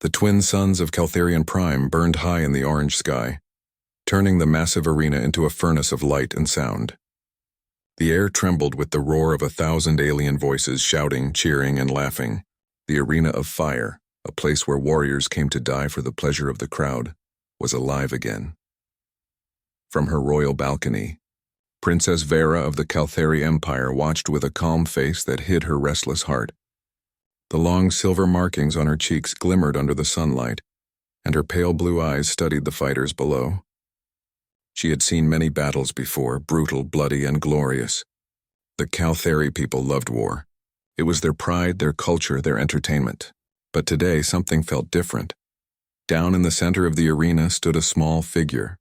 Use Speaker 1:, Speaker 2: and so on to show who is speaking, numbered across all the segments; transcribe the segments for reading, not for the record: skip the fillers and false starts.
Speaker 1: The twin suns of Caltharian Prime burned high in the orange sky, turning the massive arena into a furnace of light and sound. The air trembled with the roar of 1,000 alien voices shouting, cheering, and laughing. The arena of fire, a place where warriors came to die for the pleasure of the crowd, was alive again. From her royal balcony, Princess Vera of the Calthari Empire watched with a calm face that hid her restless heart. The long silver markings on her cheeks glimmered under the sunlight, and her pale blue eyes studied the fighters below. She had seen many battles before, brutal, bloody, and glorious. The Calthari people loved war. It was their pride, their culture, their entertainment. But today something felt different. Down in the center of the arena stood a small figure,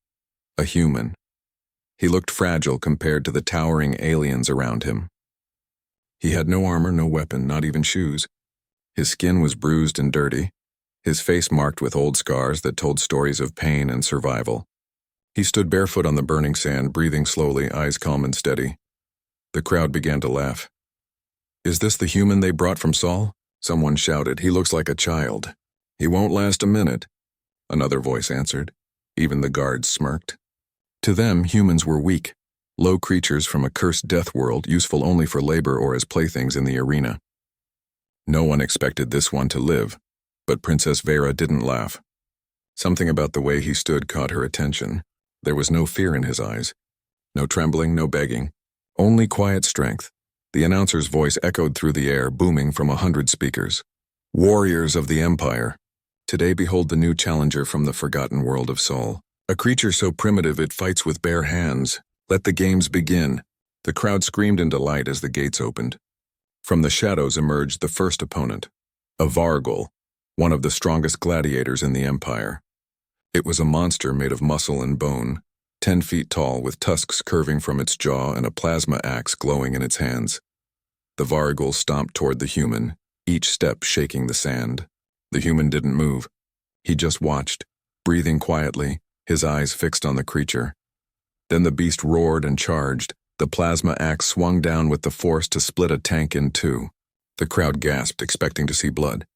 Speaker 1: a human. He looked fragile compared to the towering aliens around him. He had no armor, no weapon, not even shoes. His skin was bruised and dirty, his face marked with old scars that told stories of pain and survival. He stood barefoot on the burning sand, breathing slowly, eyes calm and steady. The crowd began to laugh. "Is this the human they brought from Sol?" Someone shouted. "He looks like a child. He won't last a minute." Another voice answered. Even the guards smirked. To them, humans were weak, low creatures from a cursed death world, useful only for labor or as playthings in the arena. No one expected this one to live, but Princess Vera didn't laugh. Something about the way he stood caught her attention. There was no fear in his eyes. No trembling, no begging. Only quiet strength. The announcer's voice echoed through the air, booming from 100 speakers. "Warriors of the Empire, today behold the new challenger from the forgotten world of Sol. A creature so primitive it fights with bare hands. Let the games begin." The crowd screamed in delight as the gates opened. From the shadows emerged the first opponent, a Vargul, one of the strongest gladiators in the Empire. It was a monster made of muscle and bone, 10 feet tall with tusks curving from its jaw and a plasma axe glowing in its hands. The Vargul stomped toward the human, each step shaking the sand. The human didn't move. He just watched, breathing quietly, his eyes fixed on the creature. Then the beast roared and charged. The plasma axe swung down with the force to split a tank in two. The crowd gasped, expecting to see blood.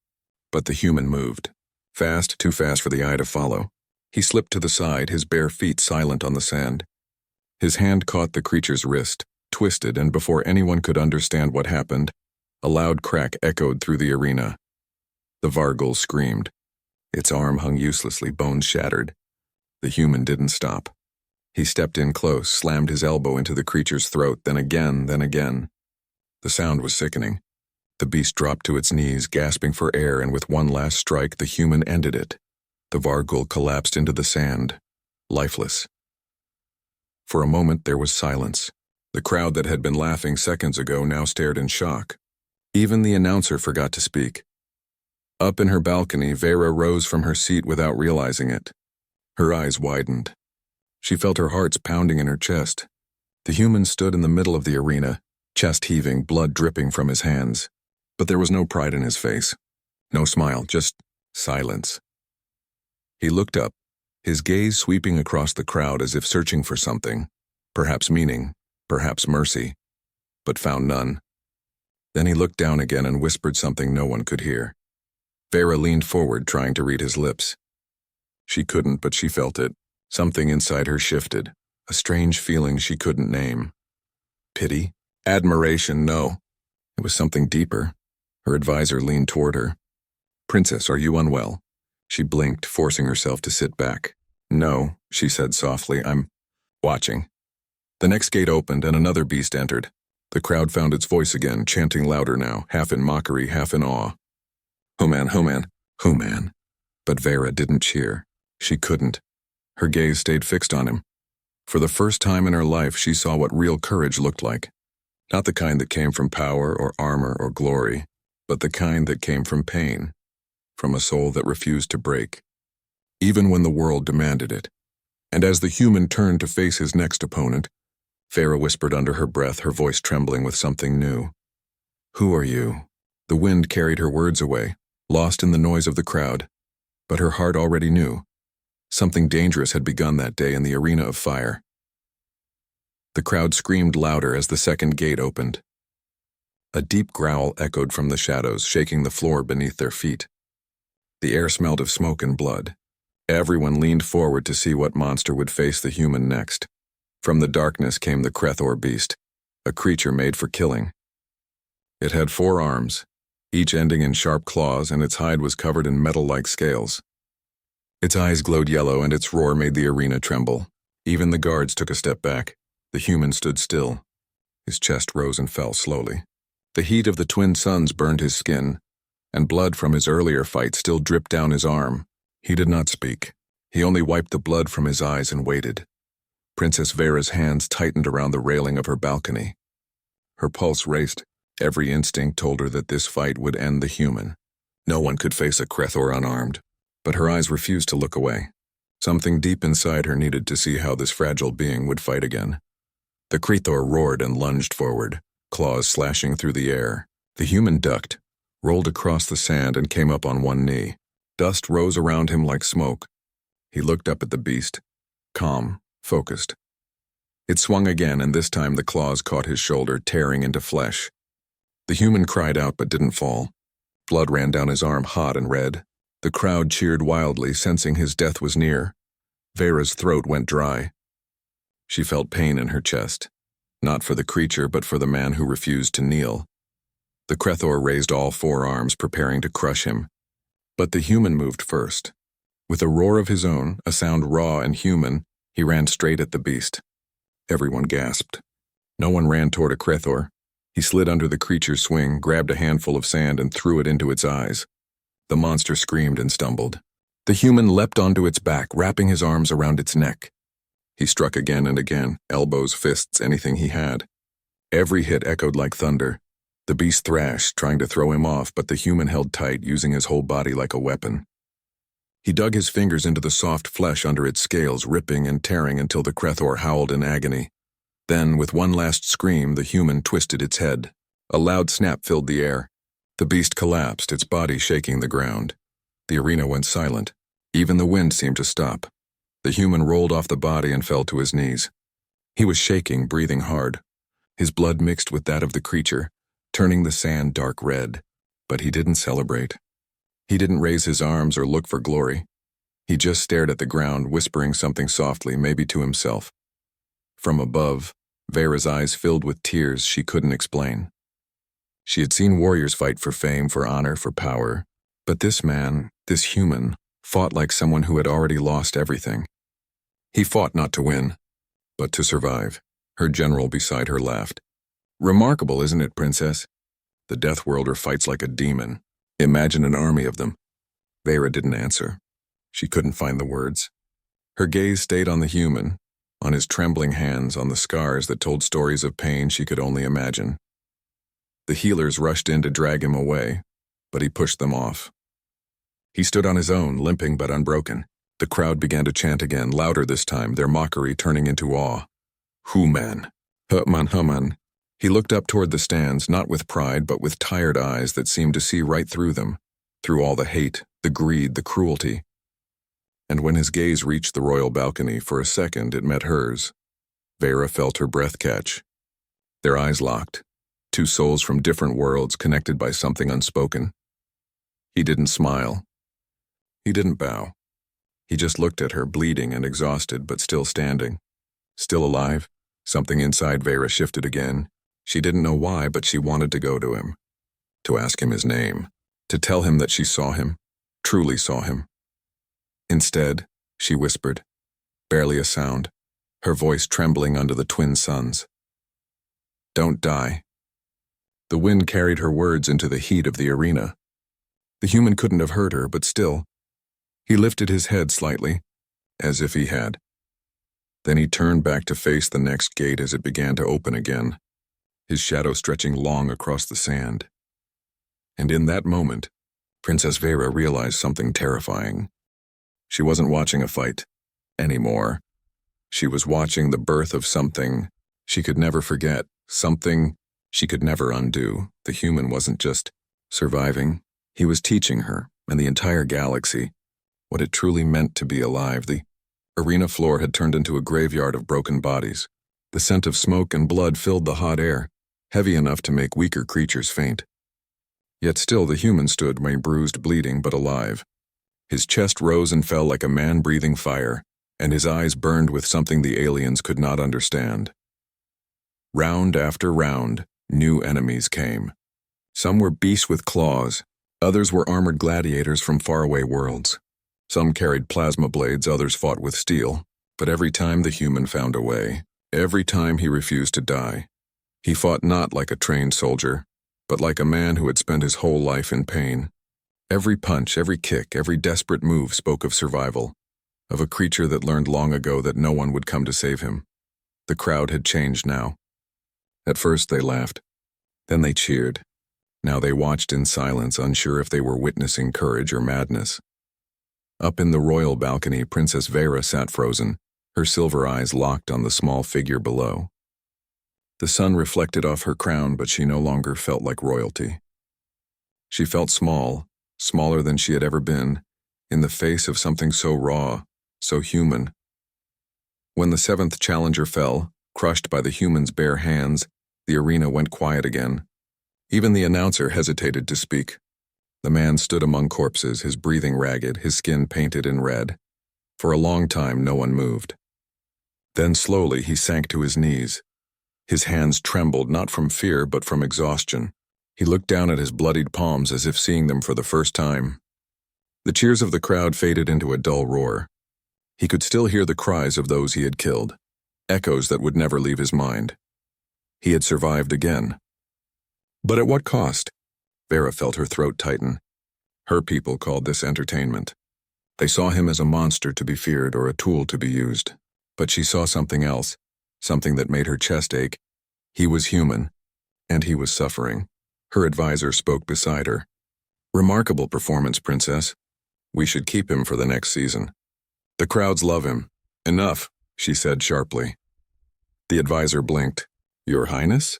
Speaker 1: But the human moved. Fast, too fast for the eye to follow. He slipped to the side, his bare feet silent on the sand. His hand caught the creature's wrist, twisted, and before anyone could understand what happened, a loud crack echoed through the arena. The Vargul screamed. Its arm hung uselessly, bones shattered. The human didn't stop. He stepped in close, slammed his elbow into the creature's throat, then again, then again. The sound was sickening. The beast dropped to its knees, gasping for air, and with one last strike, the human ended it. The Vargul collapsed into the sand, lifeless. For a moment there was silence. The crowd that had been laughing seconds ago now stared in shock. Even the announcer forgot to speak. Up in her balcony, Vera rose from her seat without realizing it. Her eyes widened. She felt her hearts pounding in her chest. The human stood in the middle of the arena, chest heaving, blood dripping from his hands. But there was no pride in his face. No smile, just silence. He looked up, his gaze sweeping across the crowd as if searching for something, perhaps meaning, perhaps mercy, but found none. Then he looked down again and whispered something no one could hear. Vera leaned forward, trying to read his lips. She couldn't, but she felt it. Something inside her shifted, a strange feeling she couldn't name. Pity? Admiration? No. It was something deeper. Her advisor leaned toward her. "Princess, are you unwell?" She blinked, forcing herself to sit back. "No," she said softly, "I'm watching." The next gate opened and another beast entered. The crowd found its voice again, chanting louder now, half in mockery, half in awe. "Human, human, human." But Vera didn't cheer. She couldn't. Her gaze stayed fixed on him. For the first time in her life, she saw what real courage looked like. Not the kind that came from power or armor or glory, but the kind that came from pain, from a soul that refused to break, even when the world demanded it. And as the human turned to face his next opponent, Vera whispered under her breath, her voice trembling with something new. "Who are you?" The wind carried her words away, lost in the noise of the crowd, but her heart already knew. Something dangerous had begun that day in the arena of fire. The crowd screamed louder as the second gate opened. A deep growl echoed from the shadows, shaking the floor beneath their feet. The air smelled of smoke and blood. Everyone leaned forward to see what monster would face the human next. From the darkness came the Crethor beast, a creature made for killing. It had 4 arms, each ending in sharp claws, and its hide was covered in metal-like scales. Its eyes glowed yellow, and its roar made the arena tremble. Even the guards took a step back. The human stood still. His chest rose and fell slowly. The heat of the twin suns burned his skin, and blood from his earlier fight still dripped down his arm. He did not speak. He only wiped the blood from his eyes and waited. Princess Vera's hands tightened around the railing of her balcony. Her pulse raced. Every instinct told her that this fight would end the human. No one could face a Crethor unarmed, but her eyes refused to look away. Something deep inside her needed to see how this fragile being would fight again. The Crethor roared and lunged forward, claws slashing through the air. The human ducked, rolled across the sand, and came up on one knee. Dust rose around him like smoke. He looked up at the beast, calm, focused. It swung again, and this time the claws caught his shoulder, tearing into flesh. The human cried out but didn't fall. Blood ran down his arm, hot and red. The crowd cheered wildly, sensing his death was near. Vera's throat went dry. She felt pain in her chest, not for the creature but for the man who refused to kneel. The Crethor raised all 4 arms, preparing to crush him. But the human moved first. With a roar of his own, a sound raw and human, he ran straight at the beast. Everyone gasped. No one ran toward a Crethor. He slid under the creature's swing, grabbed a handful of sand, and threw it into its eyes. The monster screamed and stumbled. The human leapt onto its back, wrapping his arms around its neck. He struck again and again, elbows, fists, anything he had. Every hit echoed like thunder. The beast thrashed, trying to throw him off, but the human held tight, using his whole body like a weapon. He dug his fingers into the soft flesh under its scales, ripping and tearing until the Crethor howled in agony. Then, with one last scream, the human twisted its head. A loud snap filled the air. The beast collapsed, its body shaking the ground. The arena went silent. Even the wind seemed to stop. The human rolled off the body and fell to his knees. He was shaking, breathing hard. His blood mixed with that of the creature, turning the sand dark red. But he didn't celebrate. He didn't raise his arms or look for glory. He just stared at the ground, whispering something softly, maybe to himself. From above, Vera's eyes filled with tears she couldn't explain. She had seen warriors fight for fame, for honor, for power. But this man, this human, fought like someone who had already lost everything. He fought not to win, but to survive. Her general beside her laughed. Remarkable, isn't it, princess? The Death Worlder fights like a demon. Imagine an army of them. Vera didn't answer. She couldn't find the words. Her gaze stayed on the human, on his trembling hands, on the scars that told stories of pain she could only imagine. The healers rushed in to drag him away, but he pushed them off. He stood on his own, limping but unbroken. The crowd began to chant again, louder this time, their mockery turning into awe. Human. Human. He looked up toward the stands, not with pride, but with tired eyes that seemed to see right through them, through all the hate, the greed, the cruelty. And when his gaze reached the royal balcony, for a second it met hers. Vera felt her breath catch. Their eyes locked, 2 souls from different worlds connected by something unspoken. He didn't smile. He didn't bow. He just looked at her, bleeding and exhausted, but still standing. Still alive. Something inside Vera shifted again. She didn't know why, but she wanted to go to him. To ask him his name. To tell him that she saw him. Truly saw him. Instead, she whispered. Barely a sound. Her voice trembling under the twin suns. Don't die. The wind carried her words into the heat of the arena. The human couldn't have heard her, but still. He lifted his head slightly, as if he had. Then he turned back to face the next gate as it began to open again, his shadow stretching long across the sand. And in that moment, Princess Vera realized something terrifying. She wasn't watching a fight anymore. She was watching the birth of something she could never forget, something she could never undo. The human wasn't just surviving. He was teaching her, and the entire galaxy, what it truly meant to be alive. The arena floor had turned into a graveyard of broken bodies. The scent of smoke and blood filled the hot air, heavy enough to make weaker creatures faint. Yet still the human stood, bruised, bleeding, but alive. His chest rose and fell like a man breathing fire, and his eyes burned with something the aliens could not understand. Round after round, new enemies came. Some were beasts with claws, others were armored gladiators from faraway worlds. Some carried plasma blades, others fought with steel, but every time the human found a way. Every time he refused to die. He fought not like a trained soldier, but like a man who had spent his whole life in pain. Every punch, every kick, every desperate move spoke of survival, of a creature that learned long ago that no one would come to save him. The crowd had changed now. At first they laughed. Then they cheered. Now they watched in silence, unsure if they were witnessing courage or madness. Up in the royal balcony, Princess Vera sat frozen, her silver eyes locked on the small figure below. The sun reflected off her crown, but she no longer felt like royalty. She felt small, smaller than she had ever been, in the face of something so raw, so human. When the seventh challenger fell, crushed by the human's bare hands, the arena went quiet again. Even the announcer hesitated to speak. The man stood among corpses, his breathing ragged, his skin painted in red. For a long time, no one moved. Then slowly he sank to his knees. His hands trembled, not from fear, but from exhaustion. He looked down at his bloodied palms as if seeing them for the first time. The cheers of the crowd faded into a dull roar. He could still hear the cries of those he had killed, echoes that would never leave his mind. He had survived again. But at what cost? Vera felt her throat tighten. Her people called this entertainment. They saw him as a monster to be feared or a tool to be used. But she saw something else, something that made her chest ache. He was human, and he was suffering. Her advisor spoke beside her. Remarkable performance, Princess. We should keep him for the next season. The crowds love him. Enough, she said sharply. The advisor blinked. Your Highness?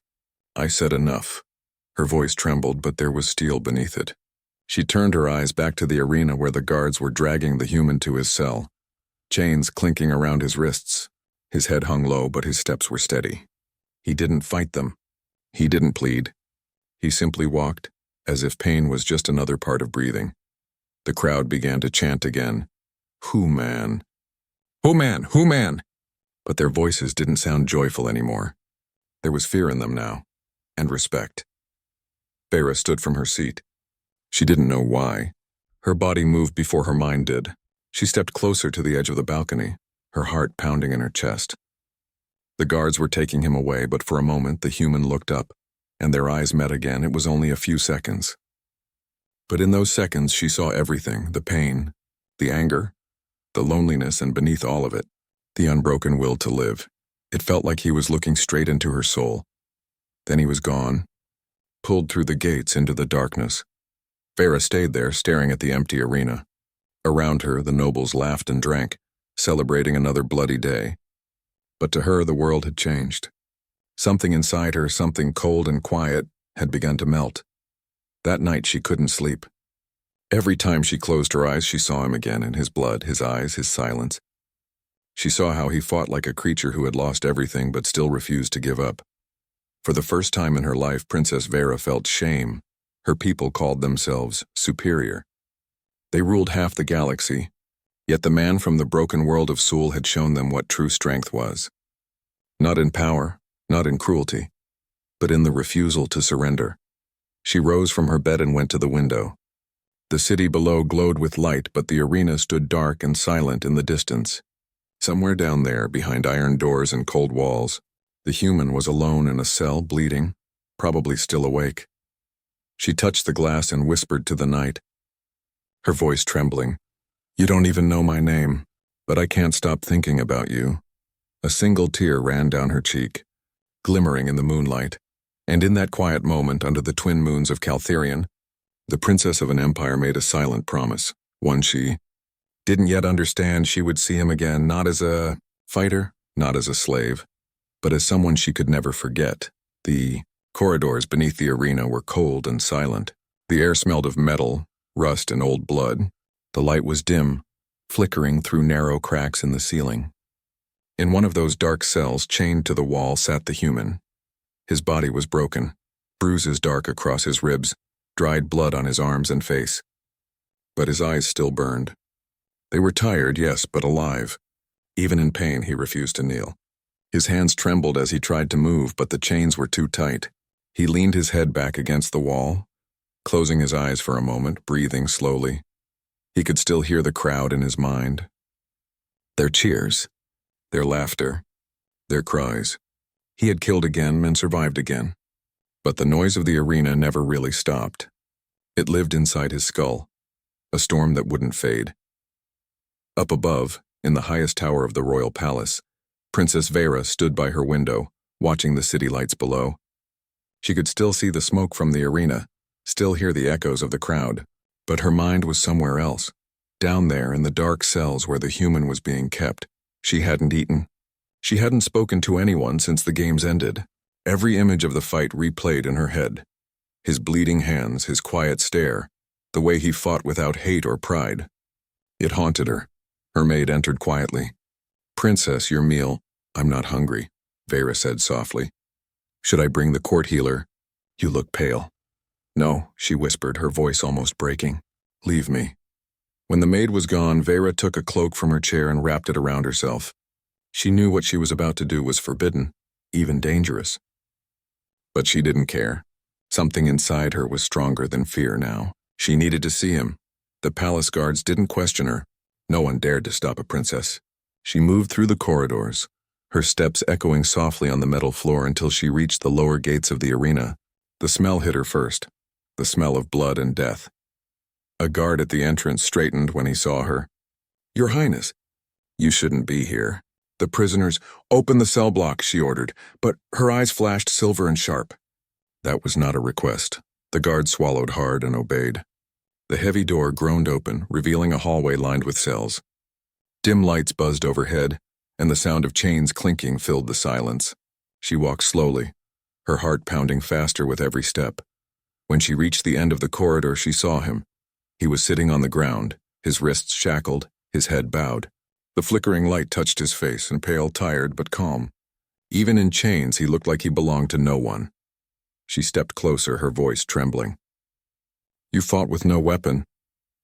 Speaker 1: I said enough. Her voice trembled, but there was steel beneath it. She turned her eyes back to the arena where the guards were dragging the human to his cell. Chains clinking around his wrists. His head hung low, but his steps were steady. He didn't fight them. He didn't plead. He simply walked, as if pain was just another part of breathing. The crowd began to chant again. Who man? Who man? Who man? But their voices didn't sound joyful anymore. There was fear in them now, and respect. Vera stood from her seat. She didn't know why. Her body moved before her mind did. She stepped closer to the edge of the balcony, her heart pounding in her chest. The guards were taking him away, but for a moment the human looked up, and their eyes met again. It was only a few seconds. But in those seconds she saw everything, the pain, the anger, the loneliness, and beneath all of it, the unbroken will to live. It felt like he was looking straight into her soul. Then he was gone, pulled through the gates into the darkness. Vera stayed there, staring at the empty arena. Around her, the nobles laughed and drank, celebrating another bloody day. But to her, the world had changed. Something inside her, something cold and quiet, had begun to melt. That night she couldn't sleep. Every time she closed her eyes, she saw him again in his blood, his eyes, his silence. She saw how he fought like a creature who had lost everything but still refused to give up. For the first time in her life, Princess Vera felt shame. Her people called themselves superior. They ruled half the galaxy, yet the man from the broken world of Sul had shown them what true strength was. Not in power, not in cruelty, but in the refusal to surrender. She rose from her bed and went to the window. The city below glowed with light, but the arena stood dark and silent in the distance. Somewhere down there, behind iron doors and cold walls, the human was alone in a cell, bleeding, probably still awake. She touched the glass and whispered to the night, her voice trembling, "You don't even know my name, but I can't stop thinking about you." A single tear ran down her cheek, glimmering in the moonlight, and in that quiet moment under the twin moons of Caltherion, the princess of an empire made a silent promise, one she didn't yet understand. She would see him again, not as a fighter, not as a slave, but as someone she could never forget. The corridors beneath the arena were cold and silent. The air smelled of metal, rust, and old blood. The light was dim, flickering through narrow cracks in the ceiling. In one of those dark cells, chained to the wall, sat the human. His body was broken, bruises dark across his ribs, dried blood on his arms and face. but his eyes still burned. They were tired, yes, but alive. Even in pain, he refused to kneel. His hands trembled as he tried to move, but the chains were too tight. He leaned his head back against the wall, closing his eyes for a moment, breathing slowly. He could still hear the crowd in his mind. Their cheers, their laughter, their cries. He had killed again and survived again. But the noise of the arena never really stopped. It lived inside his skull, a storm that wouldn't fade. Up above, in the highest tower of the royal palace, Princess Vera stood by her window, watching the city lights below. She could still see the smoke from the arena, still hear the echoes of the crowd, but her mind was somewhere else. Down there in the dark cells where the human was being kept, she hadn't eaten. She hadn't spoken to anyone since the games ended. Every image of the fight replayed in her head. His bleeding hands, his quiet stare, the way he fought without hate or pride. It haunted her. Her maid entered quietly. "Princess, your meal." "I'm not hungry," Vera said softly. "Should I bring the court healer?" "You look pale." "No," she whispered, her voice almost breaking. "Leave me." When the maid was gone, Vera took a cloak from her chair and wrapped it around herself. She knew what she was about to do was forbidden, even dangerous. But she didn't care. Something inside her was stronger than fear now. She needed to see him. The palace guards didn't question her. No one dared to stop a princess. She moved through the corridors, her steps echoing softly on the metal floor until she reached the lower gates of the arena. The smell hit her first, the smell of blood and death. A guard at the entrance straightened when he saw her. "Your Highness, you shouldn't be here." "The prisoners, open the cell block," she ordered, but her eyes flashed silver and sharp. That was not a request. The guard swallowed hard and obeyed. The heavy door groaned open, revealing a hallway lined with cells. Dim lights buzzed overhead, and the sound of chains clinking filled the silence. She walked slowly, her heart pounding faster with every step. When she reached the end of the corridor, she saw him. He was sitting on the ground, his wrists shackled, his head bowed. The flickering light touched his face, and pale, tired, but calm. Even in chains, he looked like he belonged to no one. She stepped closer, her voice trembling. "You fought with no weapon."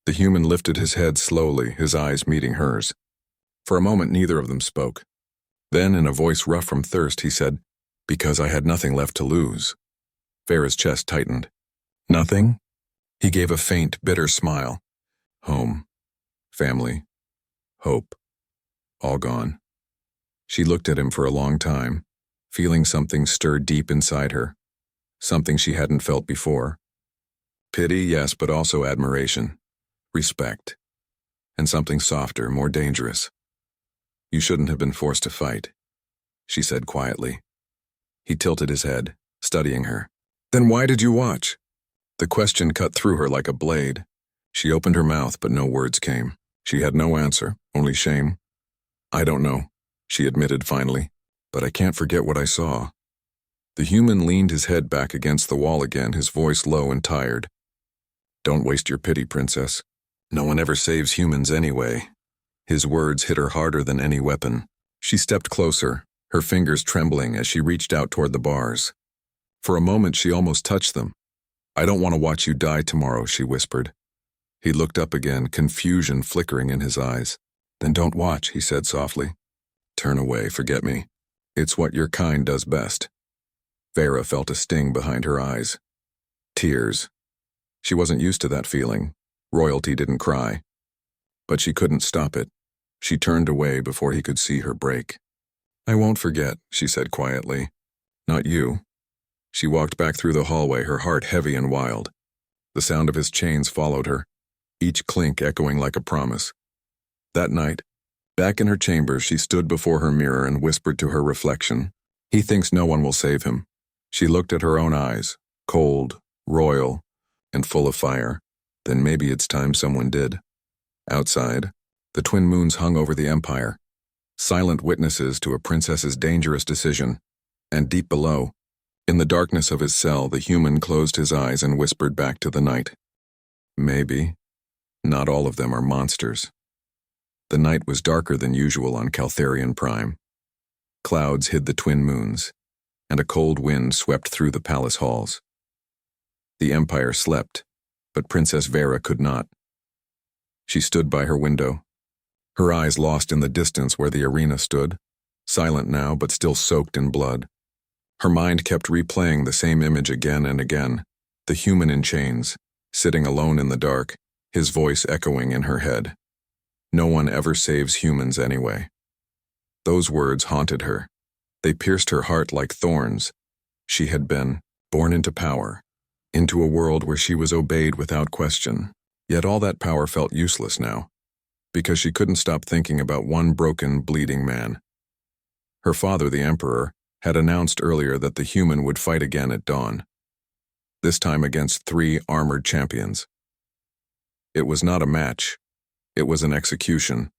Speaker 1: The human lifted his head slowly, his eyes meeting hers. For a moment, neither of them spoke. Then, in a voice rough from thirst, he said, "Because I had nothing left to lose." Vera's chest tightened. "Nothing?" He gave a faint, bitter smile. "Home, family, hope, all gone." She looked at him for a long time, feeling something stir deep inside her, something she hadn't felt before. Pity, yes, but also admiration, respect, and something softer, more dangerous. "You shouldn't have been forced to fight," she said quietly. He tilted his head, studying her. "Then why did you watch?" The question cut through her like a blade. She opened her mouth, but no words came. She had no answer, only shame. "I don't know," she admitted finally, "but I can't forget what I saw." The human leaned his head back against the wall again, his voice low and tired. "Don't waste your pity, Princess. No one ever saves humans anyway." His words hit her harder than any weapon. She stepped closer, her fingers trembling as she reached out toward the bars. For a moment, she almost touched them. "I don't want to watch you die tomorrow," she whispered. He looked up again, confusion flickering in his eyes. "Then don't watch," he said softly. "Turn away, forget me. It's what your kind does best." Vera felt a sting behind her eyes. Tears. She wasn't used to that feeling. Royalty didn't cry. But she couldn't stop it. She turned away before he could see her break. "I won't forget," she said quietly. "Not you." She walked back through the hallway, her heart heavy and wild. The sound of his chains followed her, each clink echoing like a promise. That night, back in her chamber, she stood before her mirror and whispered to her reflection, "He thinks no one will save him." She looked at her own eyes, cold, royal, and full of fire. Then maybe it's time someone did. Outside, the twin moons hung over the empire, silent witnesses to a princess's dangerous decision. And deep below, in the darkness of his cell, the human closed his eyes and whispered back to the night, "Maybe. Not all of them are monsters." The night was darker than usual on Caltharian Prime. Clouds hid the twin moons, and a cold wind swept through the palace halls. The empire slept, but Princess Vera could not. She stood by her window, her eyes lost in the distance where the arena stood, silent now but still soaked in blood. Her mind kept replaying the same image again and again, the human in chains, sitting alone in the dark, his voice echoing in her head. No one ever saves humans anyway. Those words haunted her. They pierced her heart like thorns. She had been born into power, into a world where she was obeyed without question. Yet all that power felt useless now, because she couldn't stop thinking about one broken, bleeding man. Her father, the Emperor, had announced earlier that the human would fight again at dawn, this time against 3 armored champions. It was not a match. It was an execution.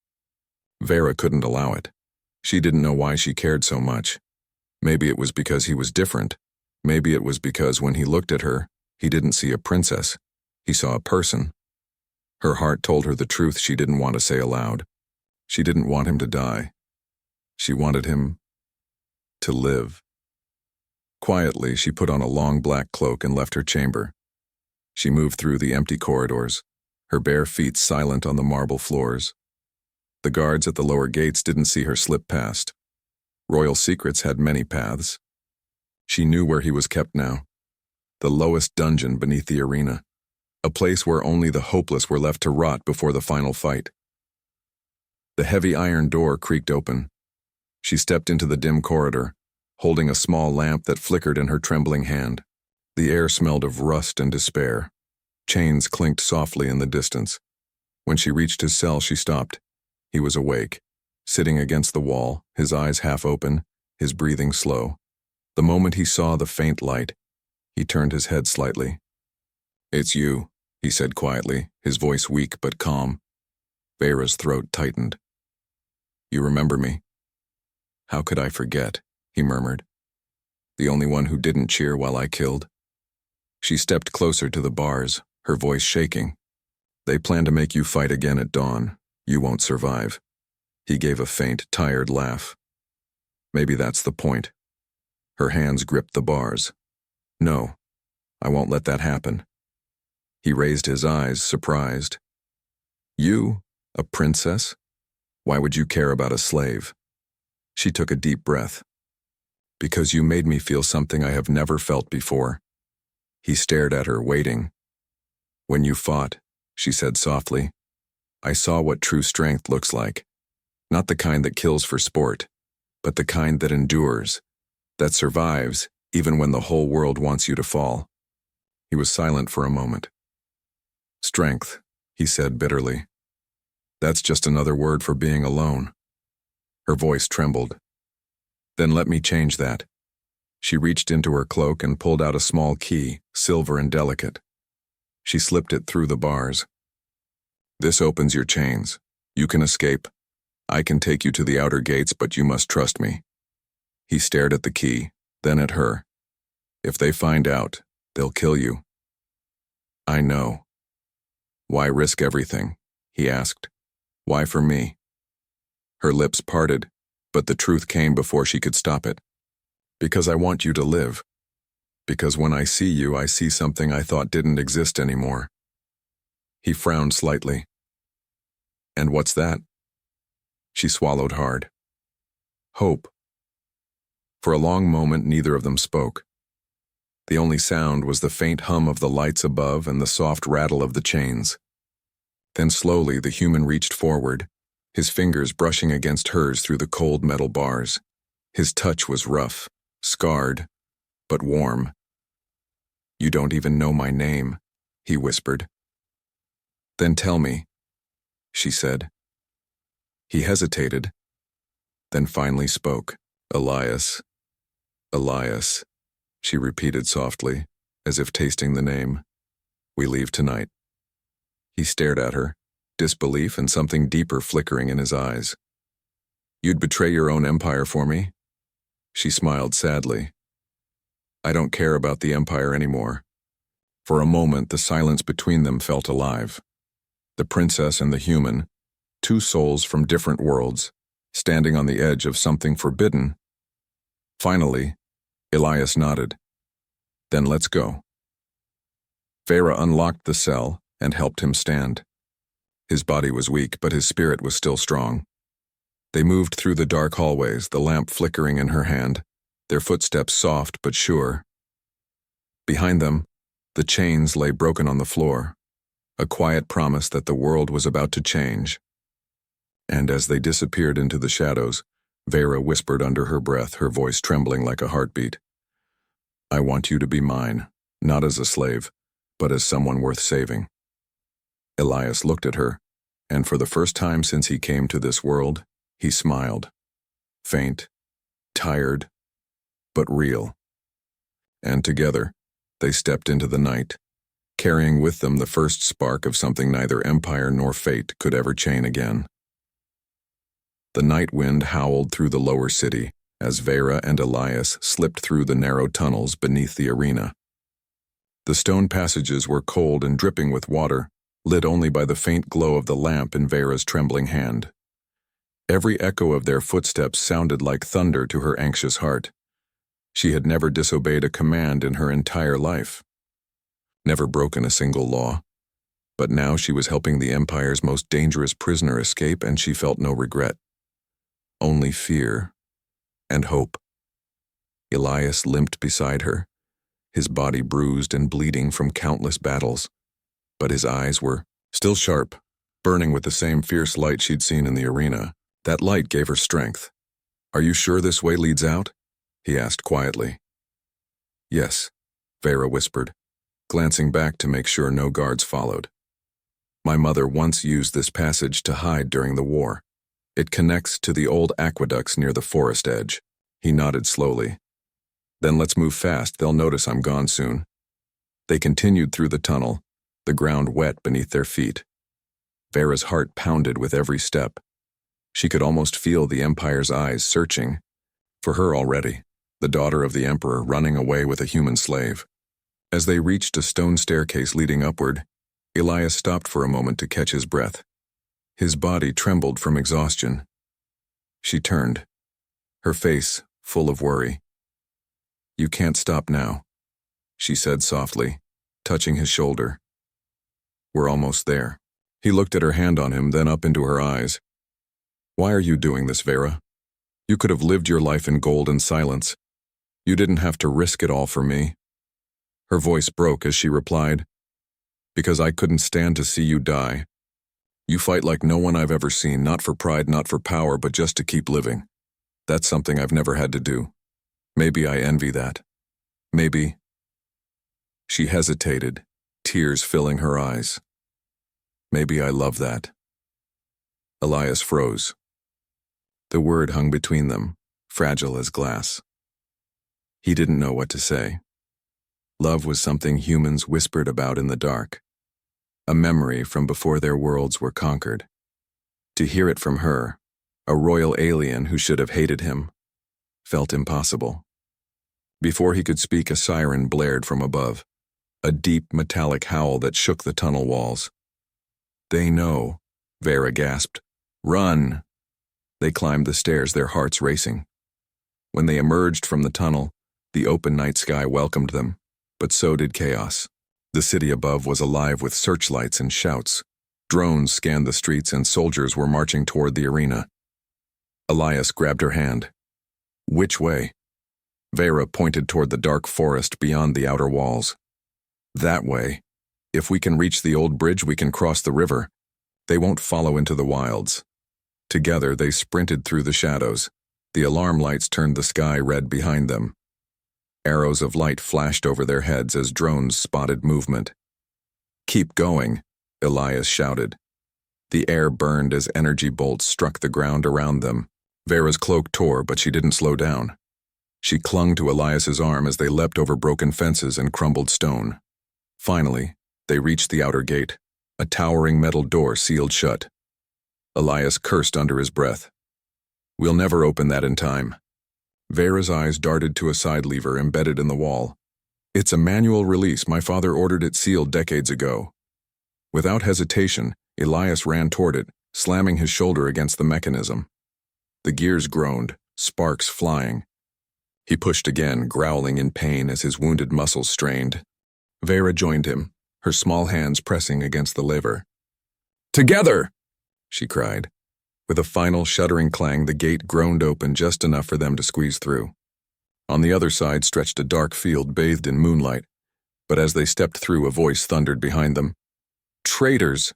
Speaker 1: Vera couldn't allow it. She didn't know why she cared so much. Maybe it was because he was different. Maybe it was because when he looked at her, he didn't see a princess. He saw a person. Her heart told her the truth she didn't want to say aloud. She didn't want him to die. She wanted him to live. Quietly, she put on a long black cloak and left her chamber. She moved through the empty corridors, her bare feet silent on the marble floors. The guards at the lower gates didn't see her slip past. Royal secrets had many paths. She knew where he was kept now. The lowest dungeon beneath the arena. A place where only the hopeless were left to rot before the final fight. The heavy iron door creaked open. She stepped into the dim corridor, holding a small lamp that flickered in her trembling hand. The air smelled of rust and despair. Chains clinked softly in the distance. When she reached his cell, she stopped. He was awake, sitting against the wall, his eyes half open, his breathing slow. The moment he saw the faint light, he turned his head slightly. "It's you," he said quietly, his voice weak but calm. Vera's throat tightened. "You remember me?" "How could I forget?" he murmured. "The only one who didn't cheer while I killed." She stepped closer to the bars, her voice shaking. "They plan to make you fight again at dawn. You won't survive." He gave a faint, tired laugh. "Maybe that's the point." Her hands gripped the bars. "No, I won't let that happen." He raised his eyes, surprised. "You, a princess? Why would you care about a slave?" She took a deep breath. "Because you made me feel something I have never felt before." He stared at her, waiting. "When you fought," she said softly, "I saw what true strength looks like. Not the kind that kills for sport, but the kind that endures, that survives even when the whole world wants you to fall." He was silent for a moment. "Strength," he said bitterly. "That's just another word for being alone." Her voice trembled. "Then let me change that." She reached into her cloak and pulled out a small key, silver and delicate. She slipped it through the bars. "This opens your chains. You can escape. I can take you to the outer gates, but you must trust me." He stared at the key, then at her. "If they find out, they'll kill you." "I know." "Why risk everything?" he asked. "Why for me?" Her lips parted, but the truth came before she could stop it. "Because I want you to live. Because when I see you, I see something I thought didn't exist anymore." He frowned slightly. "And what's that?" She swallowed hard. "Hope." For a long moment, neither of them spoke. The only sound was the faint hum of the lights above and the soft rattle of the chains. Then slowly the human reached forward, his fingers brushing against hers through the cold metal bars. His touch was rough, scarred, but warm. "You don't even know my name," he whispered. "Then tell me," she said. He hesitated, then finally spoke. "Elias. Elias," she repeated softly, as if tasting the name. "We leave tonight." He stared at her, disbelief and something deeper flickering in his eyes. "You'd betray your own empire for me?" She smiled sadly. "I don't care about the empire anymore." For a moment, the silence between them felt alive. The princess and the human, two souls from different worlds, standing on the edge of something forbidden. Finally, Elias nodded. "Then let's go." Vera unlocked the cell and helped him stand. His body was weak, but his spirit was still strong. They moved through the dark hallways, the lamp flickering in her hand, their footsteps soft but sure. Behind them, the chains lay broken on the floor, a quiet promise that the world was about to change. And as they disappeared into the shadows, Vera whispered under her breath, her voice trembling like a heartbeat. "I want you to be mine, not as a slave, but as someone worth saving." Elias looked at her, and for the first time since he came to this world, he smiled. Faint, tired, but real. And together, they stepped into the night, carrying with them the first spark of something neither empire nor fate could ever chain again. The night wind howled through the lower city as Vera and Elias slipped through the narrow tunnels beneath the arena. The stone passages were cold and dripping with water, lit only by the faint glow of the lamp in Vera's trembling hand. Every echo of their footsteps sounded like thunder to her anxious heart. She had never disobeyed a command in her entire life, never broken a single law, but now she was helping the Empire's most dangerous prisoner escape, and she felt no regret. Only fear and hope. Elias limped beside her, his body bruised and bleeding from countless battles, but his eyes were still sharp, burning with the same fierce light she'd seen in the arena. That light gave her strength. "Are you sure this way leads out?" he asked quietly. "Yes," Vera whispered, glancing back to make sure no guards followed. "My mother once used this passage to hide during the war. It connects to the old aqueducts near the forest edge." He nodded slowly. "Then let's move fast, they'll notice I'm gone soon." They continued through the tunnel, the ground wet beneath their feet. Vera's heart pounded with every step. She could almost feel the Empire's eyes searching for her already, the daughter of the Emperor running away with a human slave. As they reached a stone staircase leading upward, Elias stopped for a moment to catch his breath. His body trembled from exhaustion. She turned, her face full of worry. "You can't stop now," she said softly, touching his shoulder. "We're almost there." He looked at her hand on him, then up into her eyes. "Why are you doing this, Vera? You could have lived your life in gold and silence. You didn't have to risk it all for me." Her voice broke as she replied, "Because I couldn't stand to see you die. You fight like no one I've ever seen, not for pride, not for power, but just to keep living. That's something I've never had to do. Maybe I envy that. Maybe." She hesitated, tears filling her eyes. "Maybe I love that." Elias froze. The word hung between them, fragile as glass. He didn't know what to say. Love was something humans whispered about in the dark, a memory from before their worlds were conquered. To hear it from her, a royal alien who should have hated him, felt impossible. Before he could speak, a siren blared from above, a deep metallic howl that shook the tunnel walls. "They know," Vera gasped. "Run!" They climbed the stairs, their hearts racing. When they emerged from the tunnel, the open night sky welcomed them, but so did chaos. The city above was alive with searchlights and shouts. Drones scanned the streets and soldiers were marching toward the arena. Elias grabbed her hand. "Which way?" Vera pointed toward the dark forest beyond the outer walls. "That way. If we can reach the old bridge, we can cross the river. They won't follow into the wilds." Together, they sprinted through the shadows. The alarm lights turned the sky red behind them. Arrows of light flashed over their heads as drones spotted movement. "Keep going," Elias shouted. The air burned as energy bolts struck the ground around them. Vera's cloak tore, but she didn't slow down. She clung to Elias's arm as they leapt over broken fences and crumbled stone. Finally, they reached the outer gate, a towering metal door sealed shut. Elias cursed under his breath. "We'll never open that in time." Vera's eyes darted to a side lever embedded in the wall. "It's a manual release. My father ordered it sealed decades ago." Without hesitation, Elias ran toward it, slamming his shoulder against the mechanism. The gears groaned, sparks flying. He pushed again, growling in pain as his wounded muscles strained. Vera joined him, her small hands pressing against the lever. Together! She cried. With a final shuddering clang, the gate groaned open just enough for them to squeeze through. On the other side stretched a dark field bathed in moonlight, but as they stepped through, a voice thundered behind them. Traitors!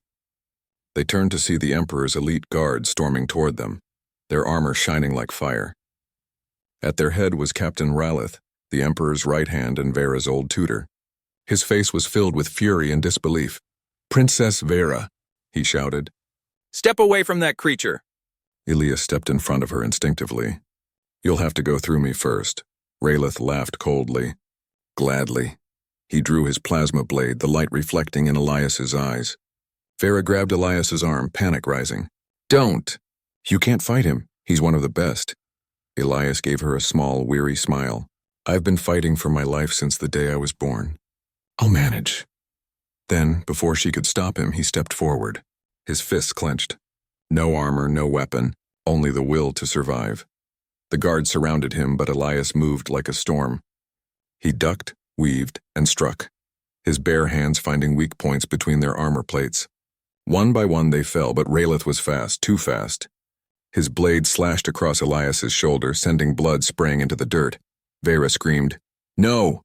Speaker 1: They turned to see the Emperor's elite guard storming toward them, their armor shining like fire. At their head was Captain Ralith, the Emperor's right hand and Vera's old tutor. His face was filled with fury and disbelief. Princess Vera, he shouted.
Speaker 2: Step away from that creature.
Speaker 1: Elias stepped in front of her instinctively. You'll have to go through me first. Ralith laughed coldly. Gladly. He drew his plasma blade, the light reflecting in Elias's eyes. Vera grabbed Elias's arm, panic rising. Don't! You can't fight him. He's one of the best. Elias gave her a small, weary smile. I've been fighting for my life since the day I was born. I'll manage. Then, before she could stop him, he stepped forward. His fists clenched. No armor, no weapon, only the will to survive. The guards surrounded him, but Elias moved like a storm. He ducked, weaved, and struck, his bare hands finding weak points between their armor plates. One by one they fell, but Ralith was fast, too fast. His blade slashed across Elias's shoulder, sending blood spraying into the dirt. Vera screamed, No!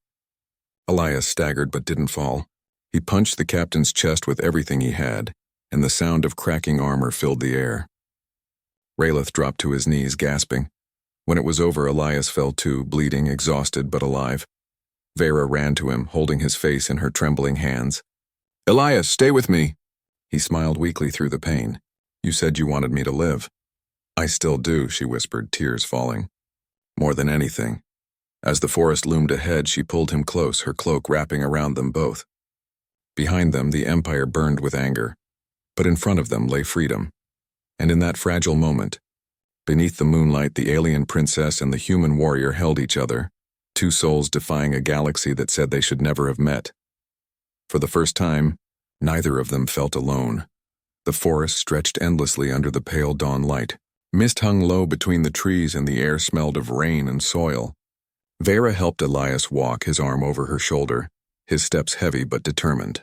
Speaker 1: Elias staggered but didn't fall. He punched the captain's chest with everything he had, and the sound of cracking armor filled the air. Ralith dropped to his knees, gasping. When it was over, Elias fell too, bleeding, exhausted but alive. Vera ran to him, holding his face in her trembling hands. Elias, stay with me! He smiled weakly through the pain. You said you wanted me to live. I still do, she whispered, tears falling. More than anything. As the forest loomed ahead, she pulled him close, her cloak wrapping around them both. Behind them, the Empire burned with anger. But in front of them lay freedom. And in that fragile moment, beneath the moonlight, the alien princess and the human warrior held each other, two souls defying a galaxy that said they should never have met. For the first time, neither of them felt alone. The forest stretched endlessly under the pale dawn light. Mist hung low between the trees and the air smelled of rain and soil. Vera helped Elias walk, his arm over her shoulder, his steps heavy but determined.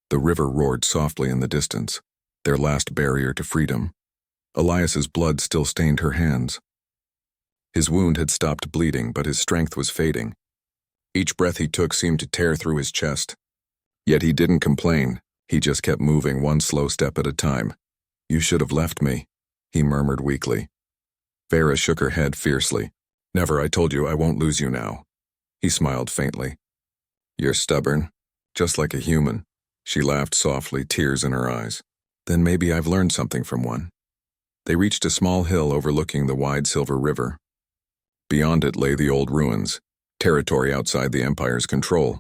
Speaker 1: The river roared softly in the distance, their last barrier to freedom. Elias's blood still stained her hands. His wound had stopped bleeding, but his strength was fading. Each breath he took seemed to tear through his chest. Yet he didn't complain. He just kept moving, one slow step at a time. You should have left me, he murmured weakly. Vera shook her head fiercely. Never, I told you I won't lose you now. He smiled faintly. You're stubborn, just like a human. She laughed softly, tears in her eyes. Then maybe I've learned something from one. They reached a small hill overlooking the wide silver river. Beyond it lay the old ruins, territory outside the Empire's control.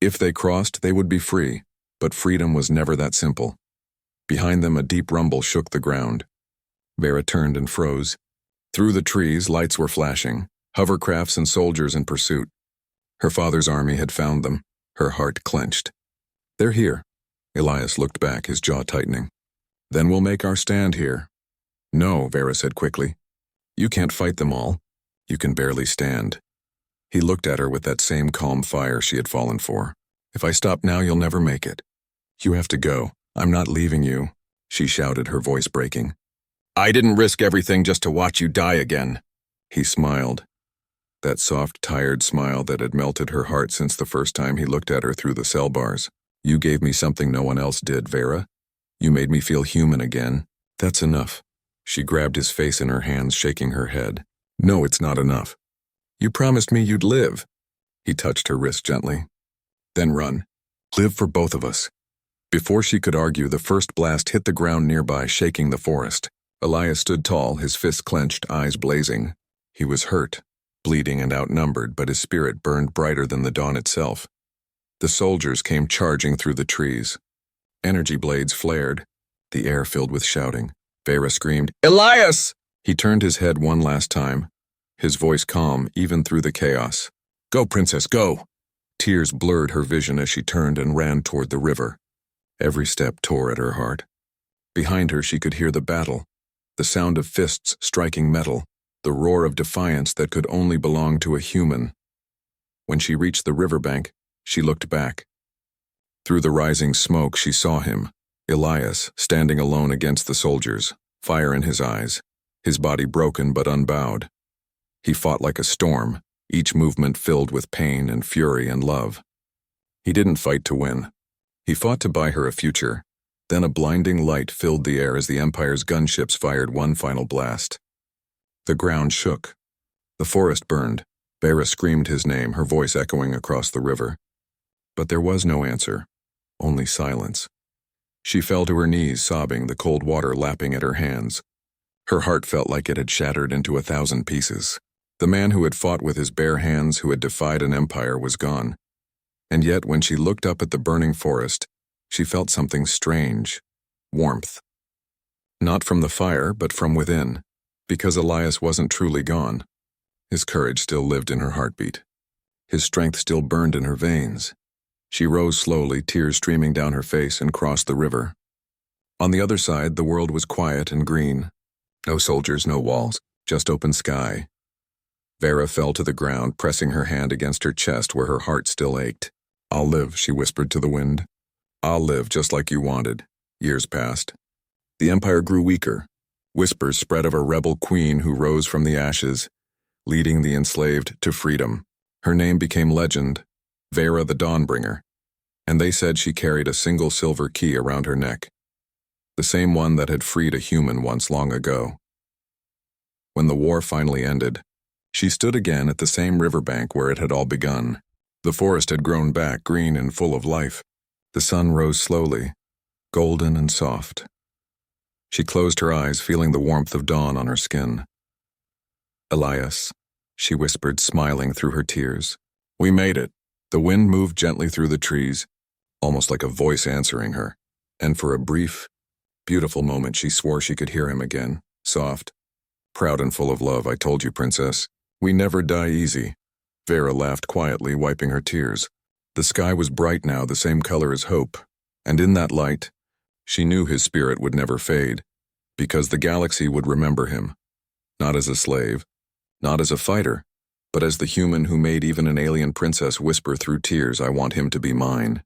Speaker 1: If they crossed, they would be free, but freedom was never that simple. Behind them, a deep rumble shook the ground. Vera turned and froze. Through the trees, lights were flashing, hovercrafts and soldiers in pursuit. Her father's army had found them. Her heart clenched. They're here. Elias looked back, his jaw tightening. Then we'll make our stand here. No, Vera said quickly. You can't fight them all. You can barely stand. He looked at her with that same calm fire she had fallen for. If I stop now, you'll never make it. You have to go. I'm not leaving you, she shouted, her voice breaking. I didn't risk everything just to watch you die again. He smiled. That soft, tired smile that had melted her heart since the first time he looked at her through the cell bars. You gave me something no one else did, Vera. You made me feel human again. That's enough. She grabbed his face in her hands, shaking her head. No, it's not enough. You promised me you'd live. He touched her wrist gently. Then run. Live for both of us. Before she could argue, the first blast hit the ground nearby, shaking the forest. Elias stood tall, his fists clenched, eyes blazing. He was hurt, bleeding and outnumbered, but his spirit burned brighter than the dawn itself. The soldiers came charging through the trees. Energy blades flared, the air filled with shouting. Vera screamed, Elias! He turned his head one last time, his voice calm even through the chaos. Go, princess, go! Tears blurred her vision as she turned and ran toward the river. Every step tore at her heart. Behind her she could hear the battle, the sound of fists striking metal, the roar of defiance that could only belong to a human. When she reached the riverbank, she looked back. Through the rising smoke, she saw him, Elias, standing alone against the soldiers, fire in his eyes, his body broken but unbowed. He fought like a storm, each movement filled with pain and fury and love. He didn't fight to win. He fought to buy her a future. Then a blinding light filled the air as the Empire's gunships fired one final blast. The ground shook. The forest burned. Vera screamed his name, her voice echoing across the river. But there was no answer, only silence. She fell to her knees, sobbing, the cold water lapping at her hands. Her heart felt like it had shattered into 1,000 pieces. The man who had fought with his bare hands, who had defied an empire, was gone. And yet, when she looked up at the burning forest, she felt something strange. Warmth. Not from the fire, but from within, because Elias wasn't truly gone. His courage still lived in her heartbeat. His strength still burned in her veins. She rose slowly, tears streaming down her face, and crossed the river. On the other side, the world was quiet and green. No soldiers, no walls, just open sky. Vera fell to the ground, pressing her hand against her chest where her heart still ached. "I'll live," she whispered to the wind. "I'll live just like you wanted." Years passed. The empire grew weaker. Whispers spread of a rebel queen who rose from the ashes, leading the enslaved to freedom. Her name became legend, Vera the Dawnbringer, and they said she carried a single silver key around her neck, the same one that had freed a human once long ago. When the war finally ended, she stood again at the same riverbank where it had all begun. The forest had grown back, green and full of life. The sun rose slowly, golden and soft. She closed her eyes, feeling the warmth of dawn on her skin. "Elias," she whispered, smiling through her tears. "We made it." The wind moved gently through the trees, almost like a voice answering her, and for a brief, beautiful moment she swore she could hear him again, soft, proud and full of love. "I told you, princess, we never die easy." Vera laughed quietly, wiping her tears. The sky was bright now, the same color as hope, and in that light, she knew his spirit would never fade, because the galaxy would remember him, not as a slave, not as a fighter, but as the human who made even an alien princess whisper through tears, "I want him to be mine."